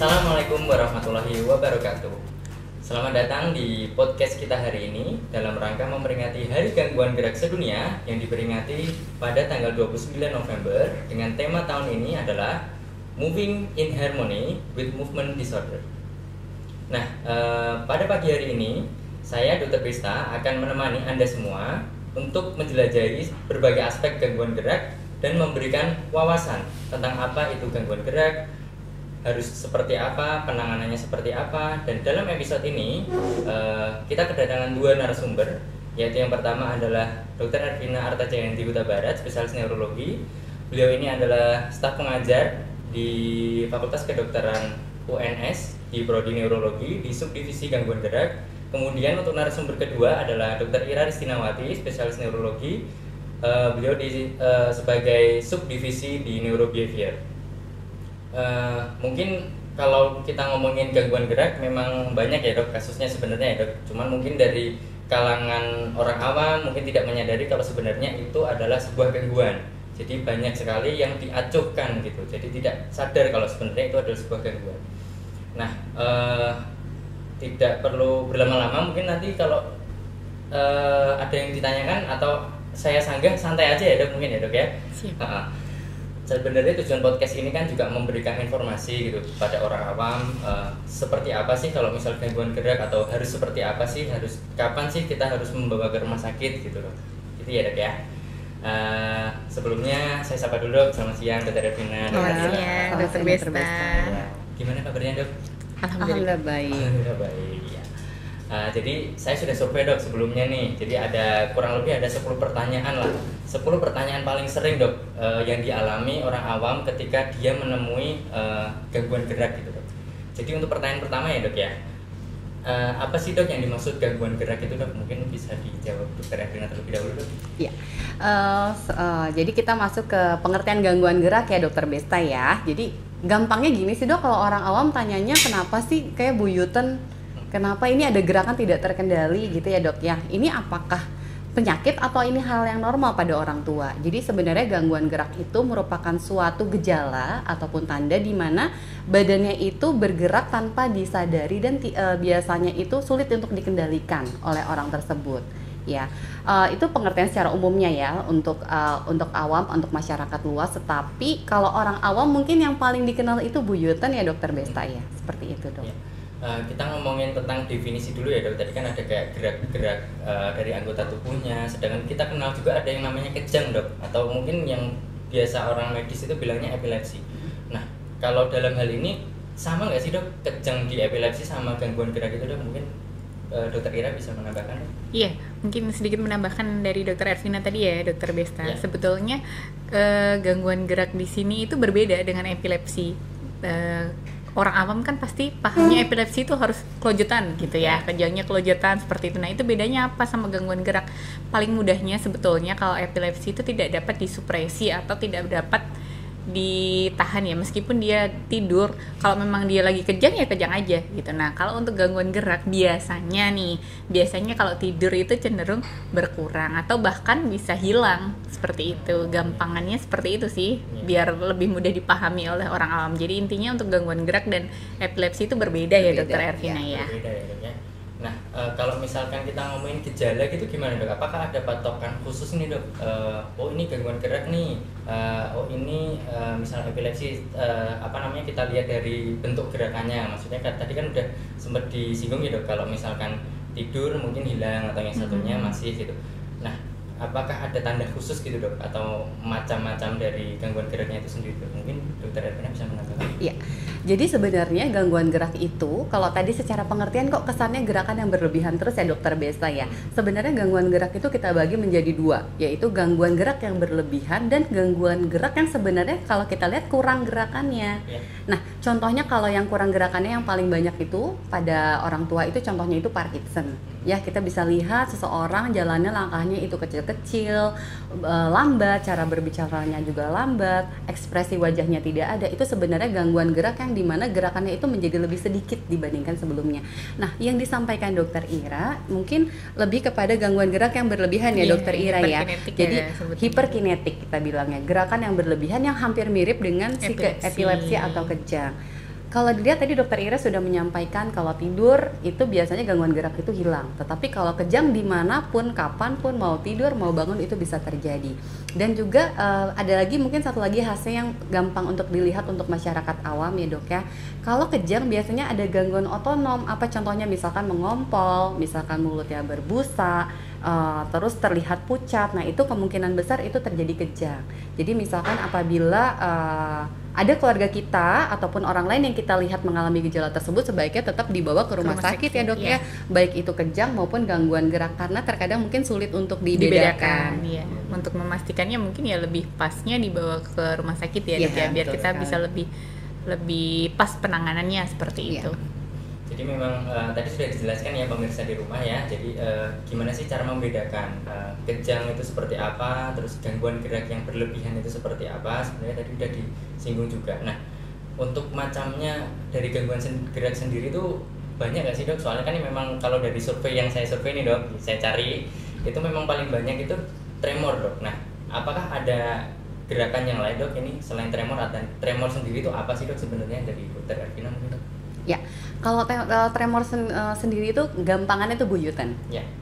Assalamualaikum warahmatullahi wabarakatuh. Selamat datang di podcast kita hari ini dalam rangka memperingati Hari Gangguan Gerak Sedunia yang diperingati pada tanggal 29 November dengan tema tahun ini adalah Moving in Harmony with Movement Disorder. Nah, pada pagi hari ini saya Dr. Krista akan menemani Anda semua untuk menjelajahi berbagai aspek gangguan gerak dan memberikan wawasan tentang apa itu gangguan gerak, harus seperti apa, penanganannya seperti apa. Dan dalam episode ini kita kedatangan dua narasumber, yaitu yang pertama adalah Dr. Ervina Artajayanti Huta Barat, spesialis neurologi. Beliau ini adalah staf pengajar di Fakultas Kedokteran UNS di Prodi Neurologi di Subdivisi Gangguan Gerak. Kemudian untuk narasumber kedua adalah Dr. Ira Ristinawati, spesialis neurologi. Beliau sebagai subdivisi di Neurobehavior. Mungkin kalau kita ngomongin gangguan gerak memang banyak ya dok kasusnya sebenarnya ya dok. Cuman mungkin dari kalangan orang awam mungkin tidak menyadari kalau sebenarnya itu adalah sebuah gangguan. Jadi banyak sekali yang diacuhkan gitu. Jadi tidak sadar kalau sebenarnya itu adalah sebuah gangguan. Nah, tidak perlu berlama-lama. Mungkin nanti kalau ada yang ditanyakan atau saya sanggah santai aja ya dok mungkin ya dok ya. Sebenarnya tujuan podcast ini kan juga memberikan informasi gitu pada orang awam, seperti apa sih kalau misal gangguan gerak, atau harus seperti apa sih, harus kapan sih kita harus membawa ke rumah sakit gitu loh. Gitu ya dok ya. Sebelumnya saya sapa dulu dok, selamat siang Dr. Ervina. Selamat siang Dr. Besta. Gimana kabarnya dok? Alhamdulillah baik. Alhamdulillah baik ya. Jadi saya sudah survei dok sebelumnya nih. Jadi ada kurang lebih ada 10 pertanyaan lah. 10 pertanyaan paling sering dok yang dialami orang awam ketika dia menemui gangguan gerak gitu dok. Jadi untuk pertanyaan pertama ya dok ya. Apa sih dok yang dimaksud gangguan gerak itu dok? Mungkin bisa dijawab Dr. Ervina terlebih dahulu dok. Iya. Jadi kita masuk ke pengertian gangguan gerak ya Dr. Besta ya. Jadi gampangnya gini sih dok, kalau orang awam tanyanya kenapa sih kayak buyutan, kenapa ini ada gerakan tidak terkendali gitu ya dok ya. Ini apakah penyakit atau ini hal yang normal pada orang tua? Jadi sebenarnya gangguan gerak itu merupakan suatu gejala ataupun tanda di mana badannya itu bergerak tanpa disadari dan biasanya itu sulit untuk dikendalikan oleh orang tersebut. Ya, itu pengertian secara umumnya ya untuk awam, untuk masyarakat luas. Tetapi kalau orang awam mungkin yang paling dikenal itu buyutan ya Dokter Besta ya, seperti itu dok. Ya. Kita ngomongin tentang definisi dulu ya dok. Tadi kan ada kayak gerak-gerak dari anggota tubuhnya. Sedangkan kita kenal juga ada yang namanya kejang dok, atau mungkin yang biasa orang medis itu bilangnya epilepsi. Nah, kalau dalam hal ini sama nggak sih dok kejang di epilepsi sama gangguan gerak itu dok? Mungkin Dokter Ira bisa menambahkan? Iya, mungkin sedikit menambahkan dari Dokter Ervina tadi ya, Dokter Besta. Ya. Sebetulnya gangguan gerak di sini itu berbeda dengan epilepsi. Orang awam kan pasti pahamnya epilepsi itu harus kelojotan gitu ya, kejangnya kelojotan seperti itu. Nah itu bedanya apa sama gangguan gerak? Paling mudahnya sebetulnya kalau epilepsi itu tidak dapat disupresi atau tidak dapat ditahan ya, meskipun dia tidur. Kalau memang dia lagi kejang ya kejang aja gitu. Nah kalau untuk gangguan gerak biasanya kalau tidur itu cenderung berkurang atau bahkan bisa hilang, seperti itu. Gampangannya seperti itu sih, biar lebih mudah dipahami oleh orang awam. Jadi intinya untuk gangguan gerak dan epilepsi itu berbeda ya Dokter Ervina ya. Berbeda ya dok ya. Nah, kalau misalkan kita ngomongin gejala gitu gimana dok? Apakah ada patokan khusus nih dok? Oh ini gangguan gerak nih. Oh ini misalnya epilepsi. Kita lihat dari bentuk gerakannya. Maksudnya tadi kan udah sempat disinggung ya dok. Kalau misalkan tidur mungkin hilang atau yang satunya masih gitu. Nah, apakah ada tanda khusus gitu dok? Atau macam-macam dari gangguan geraknya itu sendiri dok? Mungkin Dokter Ervina bisa menambahkan? Iya. Jadi sebenarnya gangguan gerak itu, kalau tadi secara pengertian kok kesannya gerakan yang berlebihan terus ya Dokter Besta ya. Sebenarnya gangguan gerak itu kita bagi menjadi dua, yaitu gangguan gerak yang berlebihan dan gangguan gerak yang sebenarnya kalau kita lihat kurang gerakannya. Nah, contohnya kalau yang kurang gerakannya yang paling banyak itu pada orang tua itu contohnya itu Parkinson. Ya, kita bisa lihat seseorang jalannya langkahnya itu kecil-kecil, lambat, cara berbicaranya juga lambat, ekspresi wajahnya tidak ada. Itu sebenarnya gangguan gerak yang dimana gerakannya itu menjadi lebih sedikit dibandingkan sebelumnya. Nah, yang disampaikan Dokter Ira mungkin lebih kepada gangguan gerak yang berlebihan ya Dokter Ira ya. Jadi hiperkinetik kita bilangnya, gerakan yang berlebihan yang hampir mirip dengan epilepsi atau kejang. Kalau dilihat tadi dokter Ira sudah menyampaikan kalau tidur itu biasanya gangguan gerak itu hilang. Tetapi kalau kejang dimanapun, kapanpun, mau tidur, mau bangun itu bisa terjadi. Dan juga ada lagi mungkin satu lagi khasnya yang gampang untuk dilihat untuk masyarakat awam ya dok ya. Kalau kejang biasanya ada gangguan otonom. Apa contohnya misalkan mengompol, misalkan mulutnya berbusa, terus terlihat pucat. Nah itu kemungkinan besar itu terjadi kejang. Jadi misalkan apabila ada keluarga kita ataupun orang lain yang kita lihat mengalami gejala tersebut, sebaiknya tetap dibawa ke rumah sakit ya dok ya, baik itu kejang maupun gangguan gerak, karena terkadang mungkin sulit untuk dibedakan. Ya. Untuk memastikannya mungkin ya lebih pasnya dibawa ke rumah sakit ya dok ya, biar kita bisa lebih pas penanganannya seperti itu. Jadi memang tadi sudah dijelaskan ya pemirsa di rumah ya. Jadi gimana sih cara membedakan kejang itu seperti apa, terus gangguan gerak yang berlebihan itu seperti apa? Sebenarnya tadi sudah disinggung juga. Nah, untuk macamnya dari gangguan gerak sendiri itu banyak nggak sih dok? Soalnya kan ini memang kalau dari survei yang saya survei nih dok, saya cari itu memang paling banyak itu tremor dok. Nah, apakah ada gerakan yang lain dok ini selain tremor? Atau tremor sendiri itu apa sih dok sebenarnya dari dokter Ervina mungkin dok? Ya, kalau tremor sendiri itu gampangannya itu buyutan.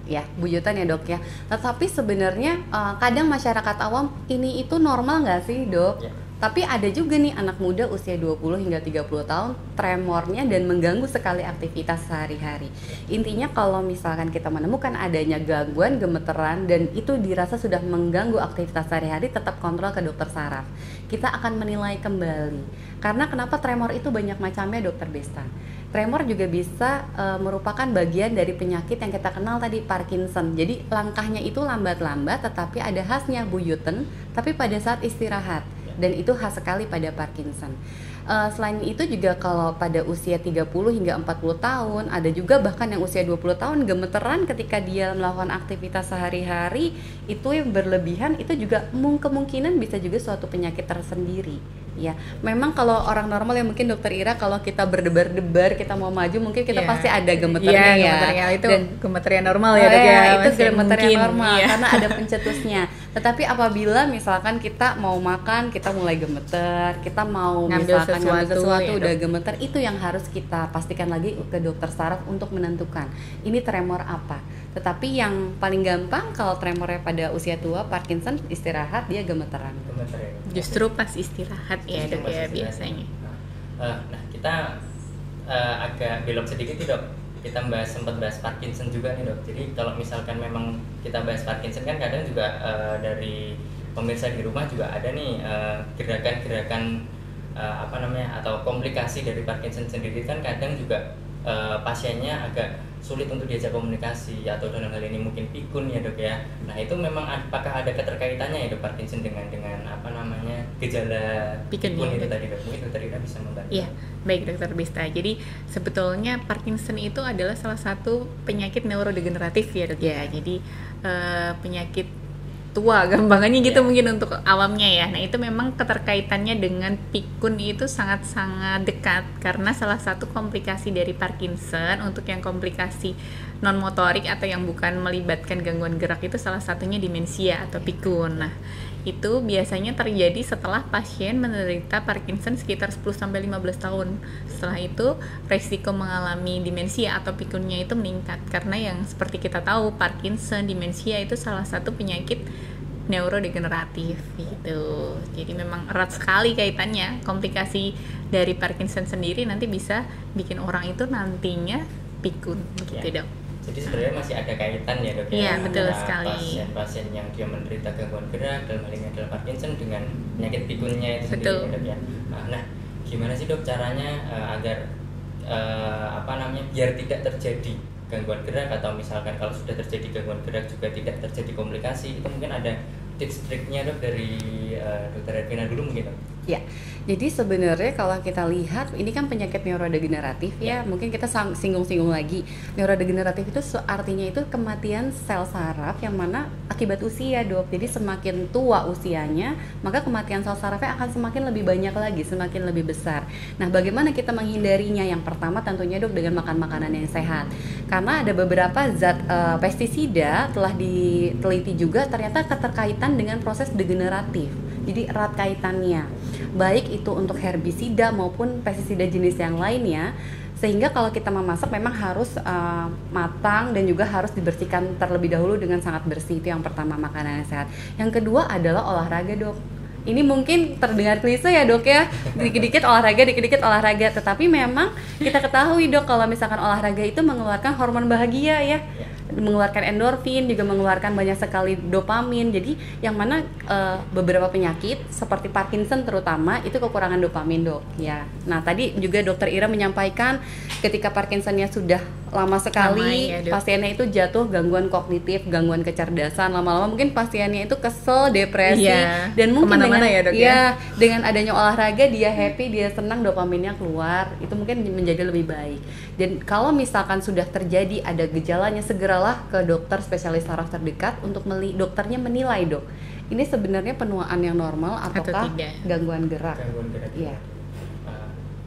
Ya, buyutan ya dok ya. Tetapi sebenarnya kadang masyarakat awam ini itu normal nggak sih dok? Tapi ada juga nih anak muda usia 20 hingga 30 tahun tremornya dan mengganggu sekali aktivitas sehari-hari. Intinya kalau misalkan kita menemukan adanya gangguan gemeteran dan itu dirasa sudah mengganggu aktivitas sehari-hari, tetap kontrol ke dokter saraf. Kita akan menilai kembali. Karena kenapa tremor itu banyak macamnya dokter Besta. Tremor juga bisa merupakan bagian dari penyakit yang kita kenal tadi, Parkinson. Jadi langkahnya itu lambat-lambat tetapi ada khasnya buyuten tapi pada saat istirahat. Dan itu khas sekali pada Parkinson. Selain itu juga kalau pada usia 30 hingga 40 tahun, ada juga bahkan yang usia 20 tahun gemeteran ketika dia melakukan aktivitas sehari-hari itu yang berlebihan, itu juga kemungkinan bisa juga suatu penyakit tersendiri. Ya, memang kalau orang normal ya mungkin dokter Ira kalau kita berdebar-debar kita mau maju mungkin kita pasti ada gemeternya ya. Itu gemeter normal ya dok ya. Itu gemeter normal karena ada pencetusnya. Tetapi apabila misalkan kita mau makan kita mulai gemeter, kita mau ngambil sesuatu udah gemeter, itu yang harus kita pastikan lagi ke dokter saraf untuk menentukan ini tremor apa. Tetapi yang paling gampang kalau tremornya pada usia tua Parkinson istirahat dia gemeteran. Justru pas istirahat ya dok ya biasanya. Nah kita agak belok sedikit nih dok. Kita sempat bahas Parkinson juga nih dok. Jadi kalau misalkan memang kita bahas Parkinson kan kadang juga dari pemirsa di rumah juga ada nih gerakan-gerakan atau komplikasi dari Parkinson sendiri kan kadang juga pasiennya agak sulit untuk diajak komunikasi atau dalam hal ini mungkin pikun ya dok ya. Nah itu memang apakah ada keterkaitannya ya dok Parkinson dengan gejala pikun itu tadi dok? Mungkin dokter Ira bisa membantu. Iya, baik dokter Bista. Jadi sebetulnya Parkinson itu adalah salah satu penyakit neurodegeneratif ya dok ya. Jadi penyakit tua gampangannya gitu mungkin untuk awamnya ya. Nah itu memang keterkaitannya dengan pikun itu sangat-sangat dekat karena salah satu komplikasi dari Parkinson untuk yang komplikasi non motorik atau yang bukan melibatkan gangguan gerak itu salah satunya demensia atau pikun. Nah itu biasanya terjadi setelah pasien menderita Parkinson sekitar 10-15 tahun. Setelah itu resiko mengalami demensia atau pikunnya itu meningkat karena yang seperti kita tahu Parkinson, demensia itu salah satu penyakit neurodegeneratif gitu. Jadi memang erat sekali kaitannya. Komplikasi dari Parkinson sendiri nanti bisa bikin orang itu nantinya pikun gitu dok. Jadi sebenarnya masih ada kaitan ya dok ya. Iya betul sekali. Pasien-pasien yang dia menderita gangguan gerak dalam hal ini adalah Parkinson dengan penyakit pikunnya itu sendiri ya dok ya. Nah gimana sih dok caranya agar biar tidak terjadi gangguan gerak atau misalkan kalau sudah terjadi gangguan gerak juga tidak terjadi komplikasi, itu mungkin ada tips triknya dok dari dokter Ervina dulu mungkin dok? Ya, jadi sebenarnya kalau kita lihat ini kan penyakit neurodegeneratif ya, mungkin kita singgung-singgung lagi. Neurodegeneratif itu artinya itu kematian sel saraf yang mana akibat usia dok. Jadi semakin tua usianya, maka kematian sel sarafnya akan semakin lebih banyak lagi, semakin lebih besar. Nah, bagaimana kita menghindarinya? Yang pertama tentunya dok dengan makan makanan yang sehat. Karena ada beberapa zat pestisida telah diteliti juga ternyata keterkaitan dengan proses degeneratif. Jadi erat kaitannya, baik itu untuk herbisida maupun pestisida jenis yang lainnya. Sehingga kalau kita memasak memang harus matang dan juga harus dibersihkan terlebih dahulu dengan sangat bersih. Itu yang pertama, makanan yang sehat. Yang kedua adalah olahraga, Dok. Ini mungkin terdengar klise ya, Dok ya, dikit-dikit olahraga, tetapi memang kita ketahui, Dok, kalau misalkan olahraga itu mengeluarkan hormon bahagia ya, mengeluarkan endorfin, juga mengeluarkan banyak sekali dopamin. Jadi yang mana beberapa penyakit seperti Parkinson terutama itu kekurangan dopamin, Dok ya. Nah, tadi juga Dokter Ira menyampaikan ketika Parkinsonnya sudah lama sekali, Lama, ya, Dok. pasiennya itu jatuh gangguan kognitif, gangguan kecerdasan, lama-lama mungkin pasiennya itu kesel, depresi, Iya, dan mungkin kemana-mana dengan ya, Dok, ya? dengan adanya olahraga dia happy, dia senang, dopaminnya keluar, itu mungkin menjadi lebih baik. Dan kalau misalkan sudah terjadi ada gejalanya, segeralah ke dokter spesialis saraf terdekat untuk dokternya menilai, Dok, ini sebenarnya penuaan yang normal ataukah tidak. gangguan gerak. Gangguan gerak. Iya.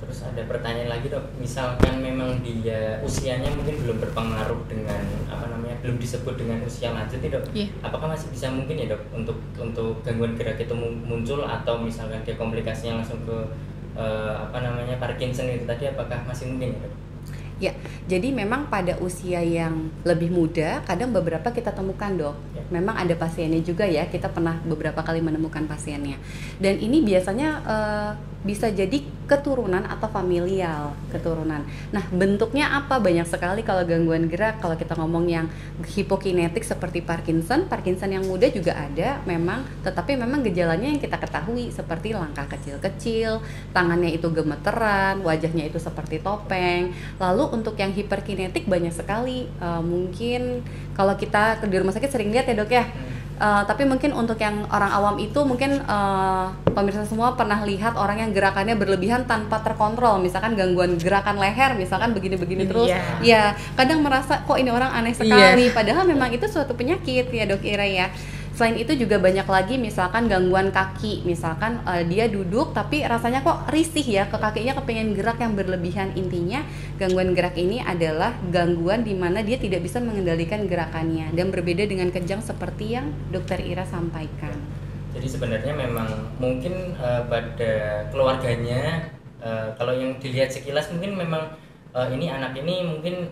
Terus ada pertanyaan lagi, Dok, misalkan memang dia usianya mungkin belum berpengaruh dengan belum disebut dengan usia lanjut nih, Dok. Iya. Apakah masih bisa mungkin ya, Dok, untuk gangguan gerak itu muncul, atau misalkan dia komplikasinya langsung ke Parkinson itu tadi, apakah masih mungkin ya, Dok? Ya, jadi memang pada usia yang lebih muda, kadang beberapa kita temukan, Dok. Ya. Memang ada pasiennya juga ya, kita pernah beberapa kali menemukan pasiennya. Dan ini biasanya bisa jadi keturunan atau familial keturunan. Nah, bentuknya apa? Banyak sekali kalau gangguan gerak. Kalau kita ngomong yang hipokinetik seperti Parkinson yang muda juga ada memang, tetapi memang gejalanya yang kita ketahui seperti langkah kecil-kecil, tangannya itu gemeteran, wajahnya itu seperti topeng. Lalu untuk yang hiperkinetik banyak sekali, mungkin kalau kita di rumah sakit sering lihat ya, Dok ya. Tapi mungkin untuk yang orang awam itu mungkin pemirsa semua pernah lihat orang yang gerakannya berlebihan tanpa terkontrol, misalkan gangguan gerakan leher, misalkan begini-begini terus. Iya. Ya, kadang merasa kok ini orang aneh sekali, padahal memang itu suatu penyakit ya, Dok Ira ya. Selain itu juga banyak lagi misalkan gangguan kaki, misalkan dia duduk tapi rasanya kok risih ya, ke kakinya kepengen gerak yang berlebihan. Intinya gangguan gerak ini adalah gangguan di mana dia tidak bisa mengendalikan gerakannya dan berbeda dengan kejang seperti yang Dokter Ira sampaikan. Jadi sebenarnya memang mungkin pada keluarganya, kalau yang dilihat sekilas mungkin memang ini anak ini mungkin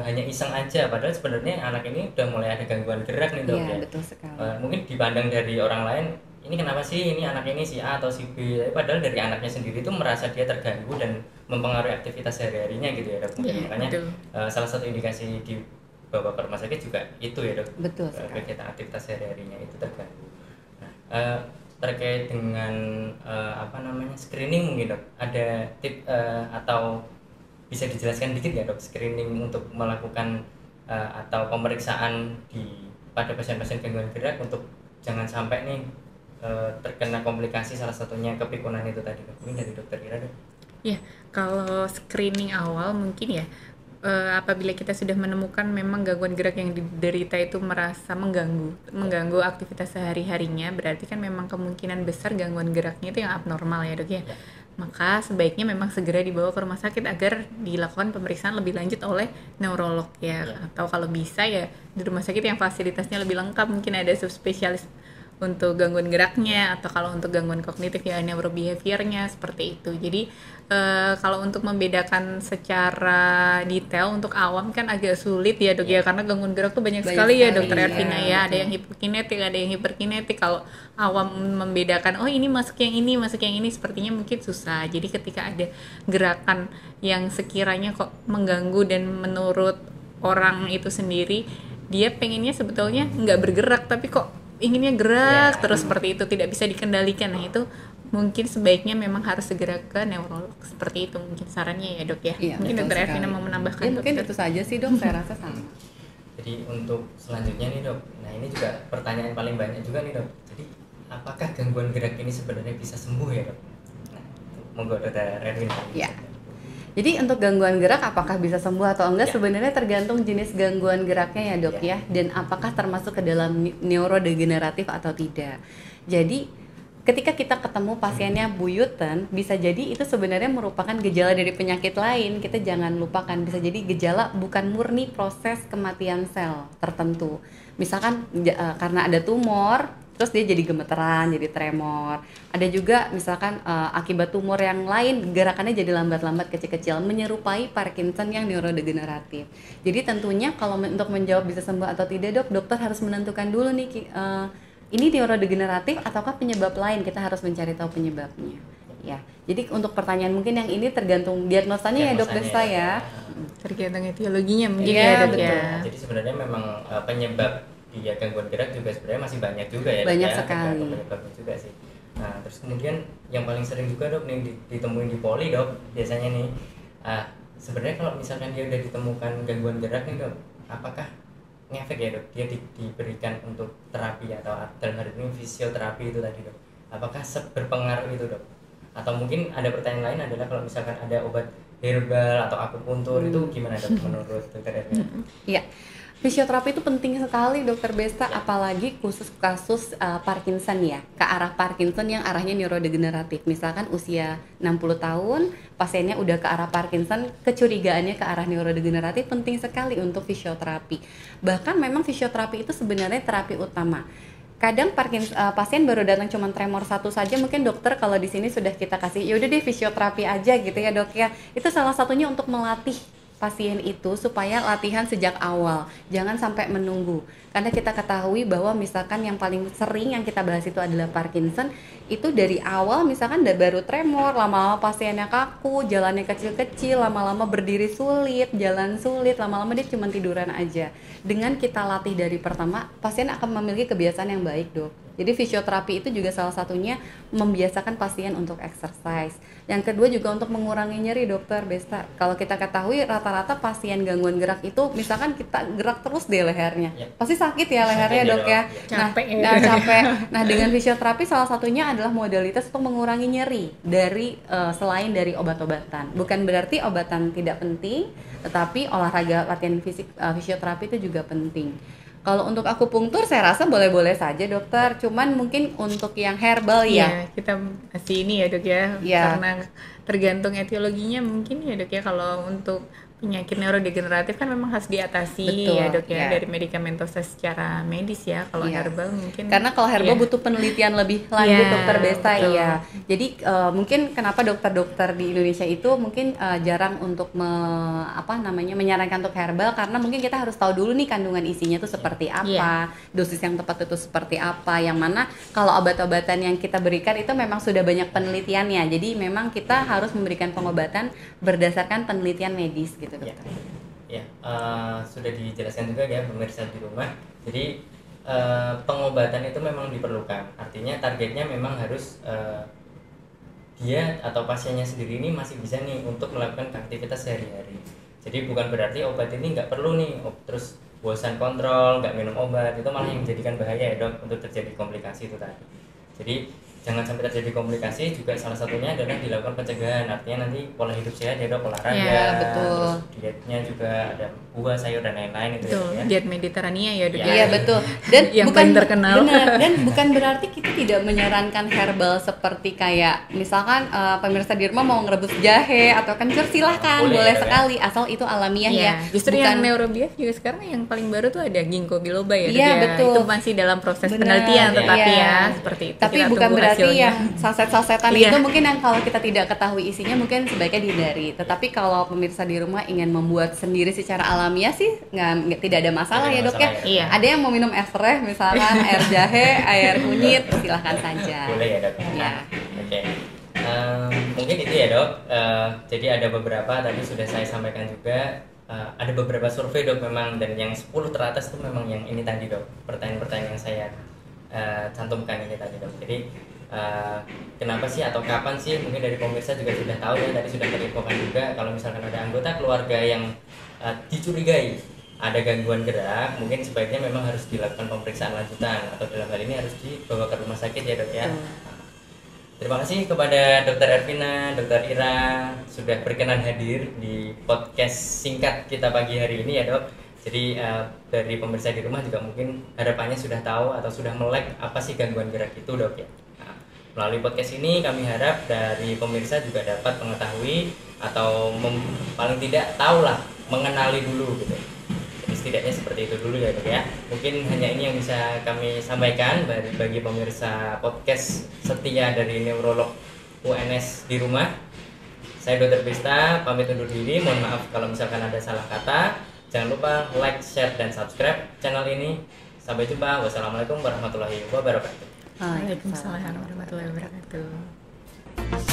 hanya iseng aja, padahal sebenarnya anak ini udah mulai ada gangguan gerak nih, Dok. Iya, ya. betul sekali. Mungkin dipandang dari orang lain, ini kenapa sih ini anak ini si A atau si B, padahal dari anaknya sendiri itu merasa dia terganggu dan mempengaruhi aktivitas sehari-harinya gitu ya, Dok. Iya, Makanya betul. salah satu indikasi dibawa ke rumah sakit juga itu ya, Dok. Betul sekali. Kegiatan aktivitas sehari-harinya itu terganggu. Nah, terkait dengan screening mungkin, Dok, ada tip atau bisa dijelaskan dikit ya, Dok, screening untuk melakukan atau pemeriksaan pada pasien-pasien gangguan gerak untuk jangan sampai nih terkena komplikasi, salah satunya kepikunan itu tadi, Dok. Mungkin dari Dokter Ira, Dok. Ya, kalau screening awal mungkin ya, apabila kita sudah menemukan memang gangguan gerak yang diderita itu merasa mengganggu aktivitas sehari-harinya, berarti kan memang kemungkinan besar gangguan geraknya itu yang abnormal ya, Dok ya. Maka sebaiknya memang segera dibawa ke rumah sakit agar dilakukan pemeriksaan lebih lanjut oleh neurolog ya. Atau kalau bisa ya di rumah sakit yang fasilitasnya lebih lengkap, mungkin ada subspesialis untuk gangguan geraknya, atau kalau untuk gangguan kognitif ya neurobehaviornya, seperti itu. Jadi kalau untuk membedakan secara detail untuk awam kan agak sulit ya, Dok ya, karena gangguan gerak tuh banyak sekali ya, Dokter Ervina ya. Ada yang hipokinetik, ada yang hiperkinetik. Kalau awam membedakan, oh ini masuk yang ini, sepertinya mungkin susah. Jadi ketika ada gerakan yang sekiranya kok mengganggu dan menurut orang itu sendiri dia pengennya sebetulnya nggak bergerak tapi kok inginnya gerak terus, seperti itu tidak bisa dikendalikan. Nah, itu mungkin sebaiknya memang harus segera ke neurolog, seperti itu mungkin sarannya ya, Dok ya. Iya, Mungkin betul Dokter sekali. Ervina mau menambahkan, Ya, mungkin Dokter? itu saja sih, Dok, saya rasa sama. Jadi untuk selanjutnya nih, Dok, nah ini juga pertanyaan paling banyak juga nih, Dok. Jadi apakah gangguan gerak ini sebenarnya bisa sembuh ya, Dok? Nah, monggo Dokter Erwin. Ya. Jadi untuk gangguan gerak apakah bisa sembuh atau enggak, Ya. sebenarnya tergantung jenis gangguan geraknya ya, Dok ya, dan apakah termasuk ke dalam neurodegeneratif atau tidak. Jadi ketika kita ketemu pasiennya buyutan, bisa jadi itu sebenarnya merupakan gejala dari penyakit lain. Kita jangan lupakan, bisa jadi gejala bukan murni proses kematian sel tertentu. Misalkan karena ada tumor terus dia jadi gemeteran, jadi tremor. Ada juga misalkan akibat tumor yang lain gerakannya jadi lambat-lambat kecil-kecil menyerupai Parkinson yang neurodegeneratif. Jadi tentunya kalau untuk menjawab bisa sembuh atau tidak dok, dokter harus menentukan dulu nih ini neurodegeneratif ataukah penyebab lain, kita harus mencari tahu penyebabnya. Ya, jadi untuk pertanyaan mungkin yang ini tergantung diagnosanya ya dok Desta ya. Tergantung etiologinya mungkin Iya, ya dok betul. ya. Jadi sebenarnya memang penyebab di gangguan gerak juga sebenarnya masih banyak juga ya. Banyak dok, ya. sekali. Tergantung penyebabnya juga sih. Nah terus kemudian yang paling sering juga dok nih ditemuin di poli dok biasanya nih. Sebenarnya kalau misalkan dia udah ditemukan gangguan gerak nih dok, apakah ngefek ya dok? Dia diberikan untuk terapi atau dalam hal ini fisioterapi itu tadi dok. Apakah berpengaruh itu dok? Atau mungkin ada pertanyaan lain adalah kalau misalkan ada obat herbal atau akupuntur itu gimana dok menurut dokter Ervina? Iya, fisioterapi itu penting sekali dokter Besta, apalagi khusus kasus Parkinson ya, ke arah Parkinson yang arahnya neurodegeneratif. Misalkan usia 60 tahun, pasiennya udah ke arah Parkinson, kecurigaannya ke arah neurodegeneratif, penting sekali untuk fisioterapi. Bahkan memang fisioterapi itu sebenarnya terapi utama. Kadang pasien baru datang cuma tremor satu saja, mungkin dokter kalau di sini sudah kita kasih yaudah deh fisioterapi aja gitu ya dok ya. Itu salah satunya untuk melatih pasien itu supaya latihan sejak awal, jangan sampai menunggu. Karena kita ketahui bahwa misalkan yang paling sering yang kita bahas itu adalah Parkinson, itu dari awal misalkan baru tremor, lama-lama pasiennya kaku, jalannya kecil-kecil, lama-lama berdiri sulit, jalan sulit, lama-lama dia cuma tiduran aja. Dengan kita latih dari pertama, pasien akan memiliki kebiasaan yang baik dok. Jadi fisioterapi itu juga salah satunya membiasakan pasien untuk exercise. Yang kedua juga untuk mengurangi nyeri dokter Besta. Kalau kita ketahui rata-rata pasien gangguan gerak itu misalkan kita gerak terus di lehernya, pasti sakit ya lehernya dok ya. Capek ya. Nah capek. Nah dengan fisioterapi salah satunya adalah modalitas untuk mengurangi nyeri dari selain dari obat-obatan. Bukan berarti obatan tidak penting, tetapi olahraga latihan fisik fisioterapi itu juga penting. Kalau untuk akupunktur saya rasa boleh-boleh saja dokter, cuman mungkin untuk yang herbal ya. Kita masih ini ya dok ya, karena tergantung etiologinya mungkin ya dok ya. Kalau untuk penyakit neurodegeneratif kan memang harus diatasi. Betul, ya dok ya, dari medikamentosa secara medis ya. Kalau herbal mungkin karena kalau herbal butuh penelitian lebih lanjut dokter Besta. Betul. Iya. Jadi mungkin kenapa dokter-dokter di Indonesia itu mungkin jarang untuk menyarankan untuk herbal, karena mungkin kita harus tahu dulu nih kandungan isinya tuh seperti apa, dosis yang tepat itu seperti apa. Yang mana kalau obat-obatan yang kita berikan itu memang sudah banyak penelitiannya. Jadi memang kita harus memberikan pengobatan berdasarkan penelitian medis gitu. Ya, sudah dijelaskan juga ya pemirsa di rumah. Jadi pengobatan itu memang diperlukan. Artinya targetnya memang harus dia atau pasiennya sendiri ini masih bisa nih untuk melakukan aktivitas sehari-hari. Jadi bukan berarti obat ini nggak perlu nih, terus bosan kontrol, nggak minum obat, itu malah yang menjadikan bahaya ya dok untuk terjadi komplikasi itu tadi. Jadi jangan sampai terjadi komplikasi, juga salah satunya adalah dilakukan pencegahan. Artinya nanti pola hidup sehat ya dok, olahraga, terus dietnya juga ada buah, sayur dan lain-lain itu ya. Diet Mediterania ya dok. Iya betul. Dan yang bukan terkenal. Benar, dan bukan berarti kita tidak menyarankan herbal seperti kayak misalkan pemirsa di rumah mau ngerebus jahe atau kencur, silahkan, boleh sekali asal itu alamiah ya. Justru yang neurobias juga sekarang yang paling baru tuh ada ginkgo biloba ya. Iya betul. Itu masih dalam proses penelitian tetapi seperti itu. Tapi bukan berarti yang saset-sasetan itu mungkin yang kalau kita tidak ketahui isinya mungkin sebaiknya dihindari. Tetapi kalau pemirsa di rumah ingin membuat sendiri secara alamiah sih tidak ada masalah ya dok ya. Iya. Ada yang mau minum es teh misalkan air jahe, air kunyit, silahkan saja. Boleh ya dok. Ya. Oke. Mungkin itu ya dok. Jadi ada beberapa tadi sudah saya sampaikan juga. Ada beberapa survei dok memang, dan yang 10 teratas itu memang yang ini tadi dok. Pertanyaan-pertanyaan yang saya cantumkan ini tadi dok. Jadi kenapa sih atau kapan sih, mungkin dari pemirsa juga sudah tahu ya, tadi sudah terinfokan juga kalau misalkan ada anggota keluarga yang dicurigai ada gangguan gerak, mungkin sebaiknya memang harus dilakukan pemeriksaan lanjutan, atau dalam hal ini harus dibawa ke rumah sakit ya dok ya. Terima kasih kepada Dr. Ervina, Dr. Ira sudah berkenan hadir di podcast singkat kita pagi hari ini ya dok. Jadi dari pemirsa di rumah juga mungkin harapannya sudah tahu atau sudah melek apa sih gangguan gerak itu dok ya. Melalui podcast ini kami harap dari pemirsa juga dapat mengetahui atau paling tidak tahulah, mengenali dulu gitu. Jadi setidaknya seperti itu dulu ya dok ya. Mungkin hanya ini yang bisa kami sampaikan bagi pemirsa podcast setia dari neurolog UNS di rumah. Saya Dr. Bista pamit undur diri, mohon maaf kalau misalkan ada salah kata. Jangan lupa like, share, dan subscribe channel ini. Sampai jumpa, wassalamualaikum warahmatullahi wabarakatuh. Waalaikumsalam warahmatullahi wabarakatuh.